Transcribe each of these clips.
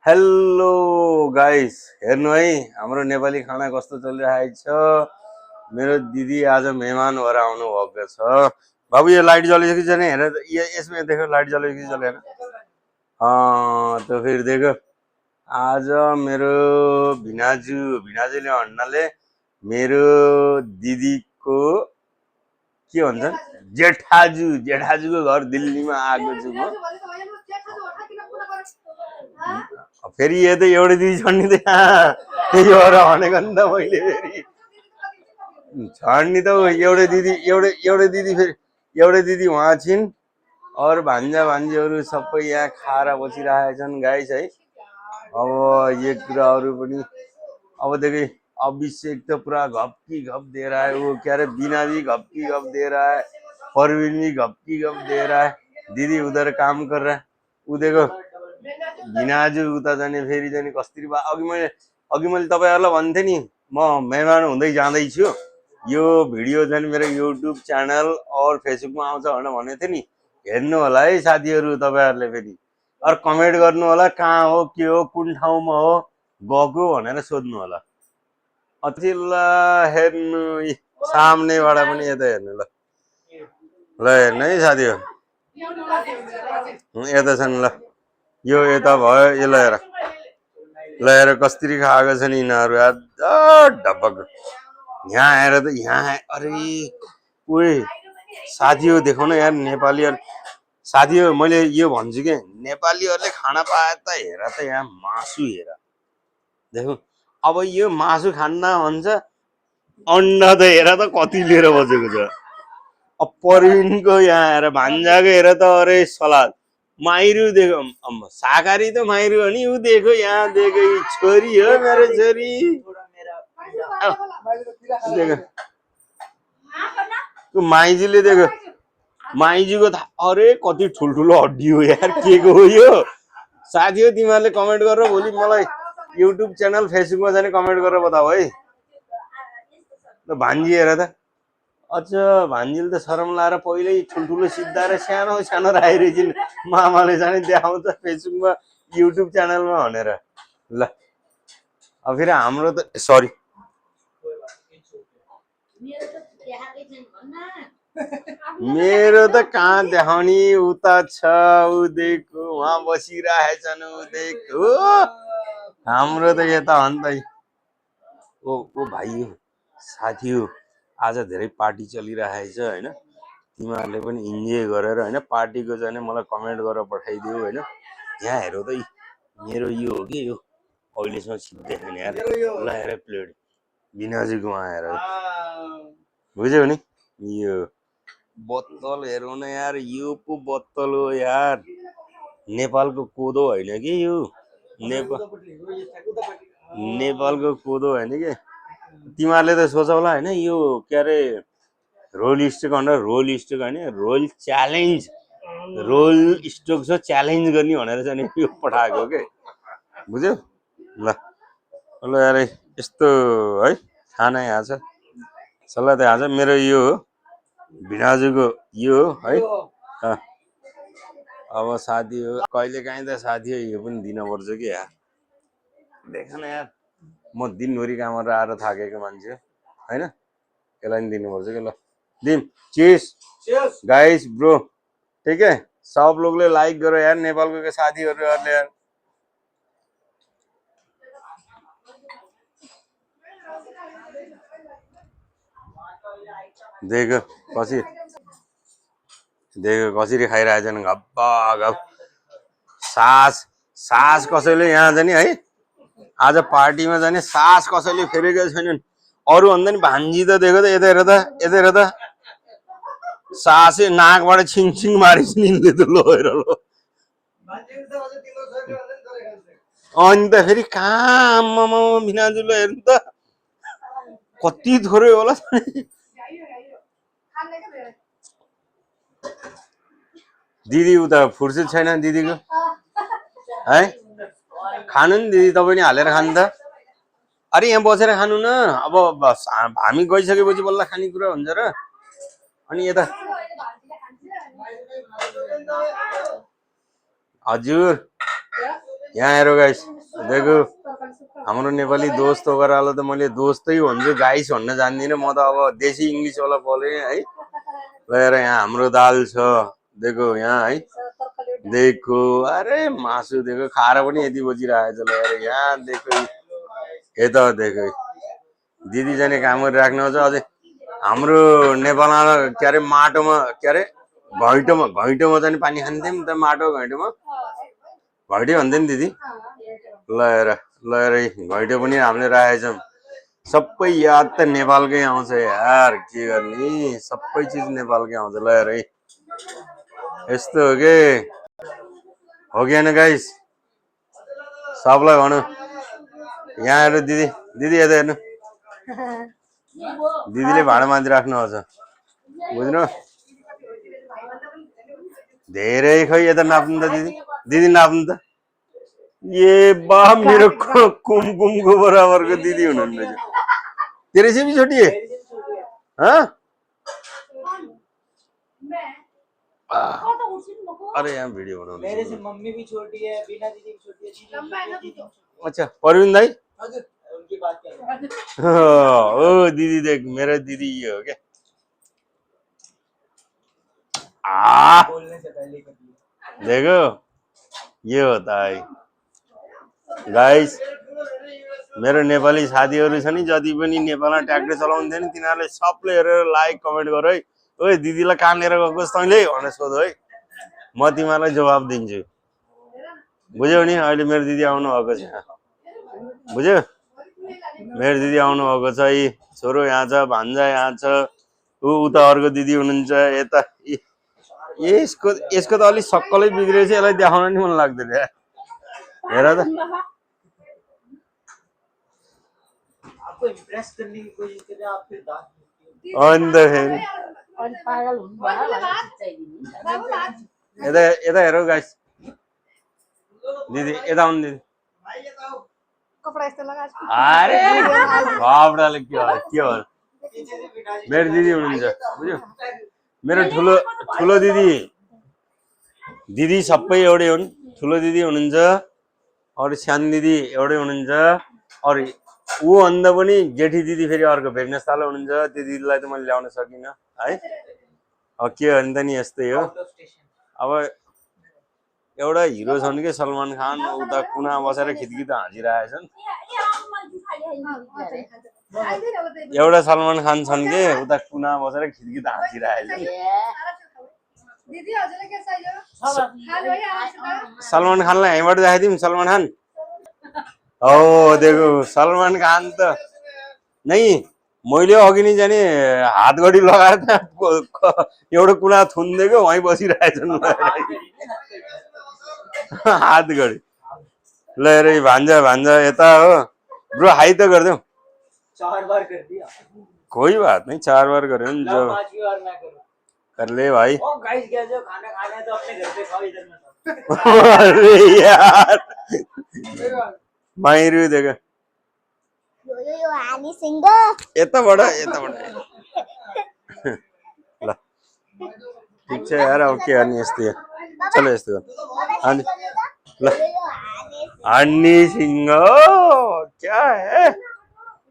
Hello guys, हेर्नु है हाम्रो नेपाली खाना कस्तो चलिरहेछ। मेरो दिदी आज मेहमान भएर आउनु भएको छ। बाबु यो लाइट जलेको कि छैन हेर त, यसमा देखो लाइट जलेको कि जलेन। तो फिर देखो आज मेरो भिनाजुले भन्नाले मेरो दिदीको के भन्छ जेठाजुको घर दिल्लीमा आएको छु म। फेरि यो त एउटै दिदी छन् नि त यहाँ, त्यही भएर भनेको नि त मैले। फेरि छन् नि त एउटै दिदी फेरि एउटै दिदी उहाँ छिन्। अरू भान्जा भान्जीहरू सबै यहाँ खाएर बसिरहेछन् गाइस है। अब यो कुराहरू पनि अब देखिए अभिषेक तो पूरा घप की घप दे रहा है, वो क्या रहे बीना भी घप की घप दे रहा है, परवीन भी घप की घप दे रहा है, दीदी उधर काम कर रहा है। ऊ देखो भिनाजु उता जाने फेरि जाने कसरी बा। अघि मैले तपाईहरुलाई भन्थे नि म मेहमान हुँदै जाँदैछु, यो भिडियो चाहिँ मेरो युट्युब च्यानल और फेसबुकमा आउँछ भनेर भनेको थिएँ नि। हेर्नु होला है साथीहरु, तपाईहरुले फेरि और कमेन्ट गर्नु होला कहाँ हो के हो कुन ठाउँमा हो गएको भनेर सोध्नु होला। अथिल्ला हेर्नु सामनेबाट पनि यता हेर्नु ल ल हेर्नु है साथीहरु, यता छन् ल। यो यता भयो यो ल हेर कसरी खाएको छन् यिनीहरू यार ढपक। यहाँ आएर त यहाँ अरे ओए साथी हो देखो न यार नेपालीहरु। साथी हो मैले यो भन्छु के नेपालीहरुले खाना पाए त हेर त यहाँ मासु हेर देखो। अब यो मासु खान्न भन्छ, अन्डा त हेर त कति लिएर बसेको छ। अब परविनको यहाँ हेर भान्जाको हेर त अरे सलाद माइरू देखो शाकाहारी तो माइरू हो नि। ऊ देखो यहाँ देखो छोरी हो मेरो छोरी देखो माइजूले देखो माइजूको अरे कति ठुल्ठुलो हड्डी हो यार के को हो यो। साथी हो तिमीहरूले कमेन्ट गरेर भोलि मलाई युट्युब च्यानल फेसबुकमा जाने कमेन्ट गरेर बताऊ है। ल भान्जी हेर त, अच्छा भान्जीले त शरम लाएर पहिल्यै ठुल्ठुलो सिद्धाएर सानो सानो राखिरहेछिन्। मामाले चाहिँ देखाउँछ फेसबुकमा युट्युब च्यानलमा भनेर। ल अब फेरि हाम्रो त सरी मेरो त कहाँ देखाउने, उता छ ऊ देखो उहाँ बसिरहेछन् ऊ देखो। हाम्रो त यता हो नि त। ओ भाइ हो साथी हो, आज धेरै पार्टी चलिरहेछ हैन। तिमीहरूले पनि इन्जोय गरेर हैन पार्टीको चाहिँ मलाई कमेन्ट गरेर पठाइदियो हैन। यहाँ हेरौ त मेरो यो हो कि यो अहिलेसम्म सिद्धै छैन यार। ल हेर प्लेट बिनाजुको वहाँ हेर बुझ्यौ नि। यो बोतल हेरौ न यार, यो पो बोतल हो यार। नेपालको कोदो होइन कि यो, नेपालको कोदो होइन कि। तिमीहरूले त सोचौला होइन यो के अरे रोल स्टक भनेर, रोल स्टक होइन रोल च्यालेन्ज, रोल स्टक छ च्यालेन्ज गर्ने भनेर चाहिँ यो पठाएको के बुझ्यौ। ल ल यार यस्तो है खाना यहाँ छ। सल्लाह त आज मेरो यो हो भिनाजुको यो हो है। अब साथी हो कहिले काहीँ त साथी हो यो पनि दिनुपर्छ कि यार। देख न यार म दिनभरि काम गरेर आएर थाकेको मान्छे होइन, यसलाई पनि दिनुपर्छ कि। ल दिम चीज गाइस ब्रो ठीक है। सब लोगले लाइक करो यार नेपालको के साथीहरुले यार। देखो कसरी खाइरहेछन् गप्पा गफ। सास कसैले यहाँ जाने है आज पार्टीमा जाने सास कसैले फेरेको छैनन्। अरू भन्दा नि भान्जी त देखो त यता हेर त यता हेर त सासै नाकबाट छिङछिङ मारिस् निले त लो हेर लो। अनि त फेरि कहाँ आम्मामा भिनाजुले हेर्नु त कति थोरै होला। दिदी उता फुर्सद छैन दिदीको है, खानु नि दिदी तपाईँ नि हालेर खानु त। अरे यहाँ बसेर खानु न, अब हामी गइसकेपछि बल्ल खानेकुरा हुन्छ र। अनि यता हजुर यहाँ हेर गाइस देखो हाम्रो नेपाली दोस्त वगैरहलाई त मैले दोस्तै भन्छु गाइस भन्न जान्दिनँ म त अब देशी इङ्ग्लिस वाला बोलेँ है ल हेर यहाँ हाम्रो दाल छ देखो यहाँ है देखो अरे मासु देखो खाएर पनि यति बजिरहेछ ल हेर यहाँ देखो यता देखो दिदी जाने काम गरिराख्नु छ अझै हाम्रो नेपालमा के अरे माटोमा के अरे घैँटोमा चाहिँ पानी खान्थ्यौँ नि त माटो घैँटोमा घैँटे भन्थ्यो नि दिदी ल हेर घैँटो पनि हामीले राखेछौँ सबै याद त नेपालकै आउँछ यार के गर्ने सबै चिज नेपालकै आउँछ ल हेर है यस्तो हो के हो कि होइन गाइस सबलाई भनौँ यहाँ हेर्नु दिदी दिदी यता हेर्नु दिदीले भाँडा माझिराख्नु छ बुझ्नु धेरै खै यता नाप्नु त दिदी दिदी नाप्नु त ए बा मेरो कुमकुमको बराबरको दिदी हुनुहुन्न तेरे से भी छोटी है हाँ अरे यहाँ वीडियो बनाउनु मेरे से मम्मी भी छोटी है बीना दीदी भी छोटी है अच्छा परवीन दाई उनकी बात कर ओ दीदी देख मेरा दीदी ये हो क्या बोलने से पहले कर लिया देखो ये होता है गाइस मेरो नेपाली साथीहरु छ नि जति पनि नेपालमा ट्र्याक्टर चलाउँदैन तिनीहरुले सबले हेरेर लाइक कमेन्ट गर है ओए दिदीलाई कहाँ लिएर गएको तैँले भनेर सोध है म तिमीहरुलाई जवाफ दिन्छु बुझ्यौ नि अहिले मेरो दिदी आउनु भएको छ बुझ्यौ मेरो दिदी आउनु भएको छ यी छोरो यहाँ छ भान्जा यहाँ छ उता अर्को दिदी हुनुहुन्छ यता यसको त अलि सक्कलै बिग्रेछ यसलाई देखाउन नि मन लाग्दैन हेर त आपको इम्प्रेस करने की कोशिश कर रहे हैं आप फिर दांत अन्त फेरि यता यता हेरौ गाइस दिदी यता आउनु दिदी अरे कपडाले के हो मेरो दिदी हुनुहुन्छ बुझ्यौ मेरो ठुलो दिदी सबै एउटै हुन् ठुलो दिदी हुनुहुन्छ अरू सानो दिदी एउटै हुनुहुन्छ अरू ऊ भन्दा पनि जेठी दिदी फेरि अर्को भेट्नेस्थल हुनुहुन्छ त्यो दिदीलाई त मैले ल्याउन सकिनँ है अब के भने त नि यस्तै हो अब एउटा हिरो छन् के सलमान खान उता कुना बसेर खितखित हाँसिरहेछन् एउटा सलमान खान छन् के उता कुना बसेर खितखित हाँसिरहेछन् सलमान खानलाई यहीँबाट देखाइदिउँ सलमान खान ओ देखो सलमान खान त नै मैले अघि नै जाने हात घडी लगाएर एउटा कुना थुनिदिएको वहीँ बसिरहेछन् हात घडी ल हेर भान्जा यता हो ब्रो हाई त गरिदेऊ 4 बार कर दिया कोई बात नहीं 4 बार करे जो 5वीं बार मैं करूं कर ले भाई ओ गाइस कैसे हो खाना खाना है तो अपने घर पे खाओ इधर मत अरे यार माहिर देखो यो आली सिंह यता बड़ा ल ठीक छ यार अब के गर्ने यस्तै चलो यस्तो अनि ल हनी सिंह क्या है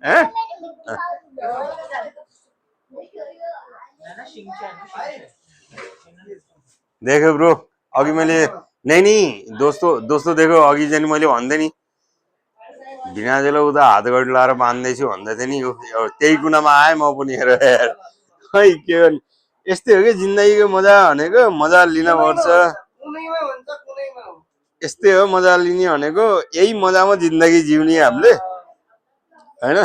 हैं देखो ब्रो अघि मैले नहीं दोस्तों देखो अघि चाहिँ मैले भन्दै नि भिनाजुलाई उता हात गडी लाएर बान्दैछु भन्दै थिएँ नि त्यही कुनामा आएँ म पनि हेर खै के गर्ने यस्तै हो कि जिन्दगीको मजा भनेको मजा लिन पर्छ यस्तै हो मजा लिने भनेको यही मजामा जिन्दगी जिउने हामीले हैन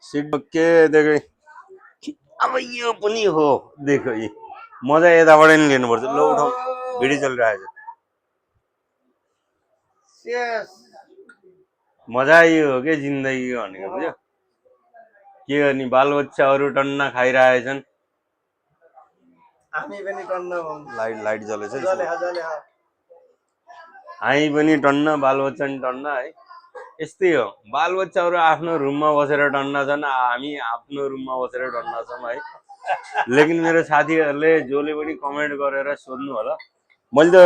सिट के देखो अब यो पनि हो देखो यी मजा यताबाट नि लिनुपर्छ ल उठाउ भिडियो चलिरहेछ मजा यो हो के जिन्दगी भनेको बुझ्यो के गर्ने बालबच्चाहरू टन्न खाइरहेछन् हामी पनि टन्न लाइट जलेछ हामी पनि टन्न बालबच्चा नि टन्न है यस्तै हो बालबच्चाहरू आफ्नो रुममा बसेर टन्न छन् हामी आफ्नो रुममा बसेर टन्न छौँ है लेकिन मेरो साथीहरूले जसले पनि कमेन्ट गरेर सोध्नु होला मैले त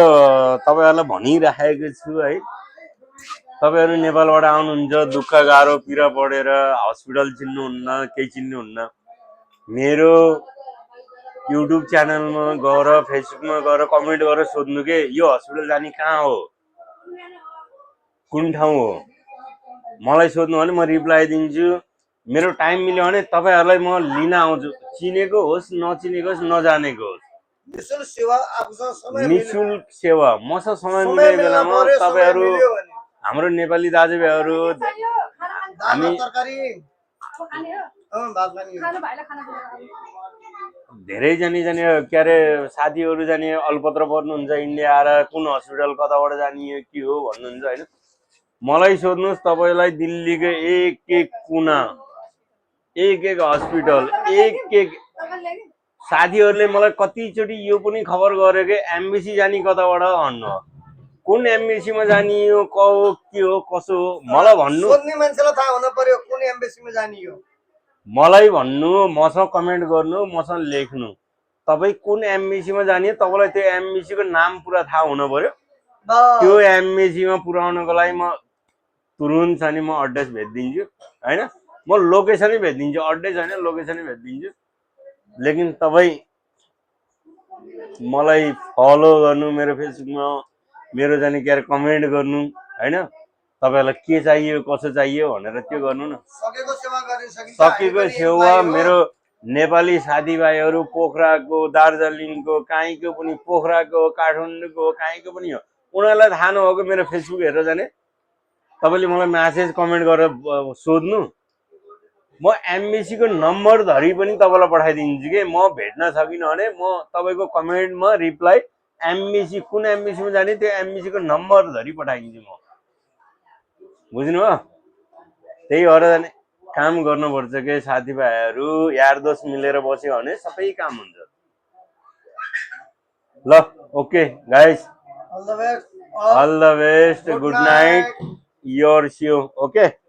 तपाईँहरूलाई भनिराखेको छु है, तपाईँहरू नेपालबाट आउनुहुन्छ दुःख गाह्रो पीडा पढेर हस्पिटल चिन्नुहुन्न, केही चिन्नुहुन्न, मेरो युट्युब च्यानलमा गएर फेसबुकमा गएर कमेन्ट गरेर सोध्नु के यो हस्पिटल जाने कहाँ हो, कुन ठाउँ हो, मलाई सोध्नु भने म रिप्लाई दिन्छु। मेरो टाइम मिल्यो भने तपाईँहरूलाई म लिन आउँछु, चिनेको होस् नचिनेको होस् नजानेको होस्, निःशुल्क सेवा आफूसँग समय निःशुल्क सेवा मसँग समय समय मिलेको मिल्न बेलामा पर्यो, समय तपाईँहरू मिल्यो भने। हाम्रो नेपाली दाजुभाइहरू दाल हामी तरकारी भात पानी धेरै जाने के अरे साथीहरू जाने अलपत्र पर्नुहुन्छ इन्डिया आएर कुन हस्पिटल कताबाट जाने के हो भन्नुहुन्छ होइन, मलाई सोध्नुहोस् तपाईँलाई दिल्लीको एक एक कुना एक एक हस्पिटल एक एक साथीहरूले मलाई कतिचोटि यो पनि खबर गर्यो कि एमबिसी जाने कताबाट भन्नु, कुन एमबिसीमा जाने हो क हो के हो कसो हो मलाई भन्नु, सोध्ने मान्छेलाई थाहा हुन पर्यो कुन एम्बेसीमा जाने हो। मलाई भन्नु, मसँग कमेन्ट गर्नु, मसँग लेख्नु, तपाईँ कुन एमबिसीमा जाने तपाईँलाई त्यो एमबिसीको नाम पुरा थाहा हुनु पर्यो। त्यो एमबिसीमा पुर्याउनको लागि म तुरुन्त छ नि म एड्रेस भेटिदिन्छु होइन, म लोकेसनै भेटिदिन्छु, एड्रेस होइन लोकेसनै भेटिदिन्छु। लेकिन तपाईँ मलाई फलो गर्नु, मेरो फेसबुकमा मेरो जाने के अरे कमेन्ट गर्नु होइन, तपाईँहरूलाई के चाहियो कसो चाहियो भनेर त्यो गर्नु न। सकेको सेवा गर्न सकिन्छ। सकेको सेवा मेरो नेपाली साथीभाइहरू पोखराको, दार्जिलिङको, काहीँको पनि, पोखराको, काठमाडौँको, काहीँको पनि हो, उनीहरूलाई थाहा नभएको मेरो फेसबुक हेरेर जाने तपाईँले मलाई म्यासेज कमेन्ट गरेर सोध्नु, म एमबिसीको नम्बर धरि पनि तपाईँलाई पठाइदिन्छु कि म भेट्न सकिनँ भने म तपाईँको कमेन्टमा रिप्लाई एमबिसी कुन एमबिसीमा जाने त्यो एमबिसीको नम्बर धरि पठाइदिन्छु म, बुझ्नुभयो। त्यही भएर जाने काम गर्नुपर्छ कि साथीभाइहरू, यार दोस्त मिलेर बस्यो भने सबै काम हुन्छ। ल okay guys, all the best, all the best, good night, your Shiv, okay.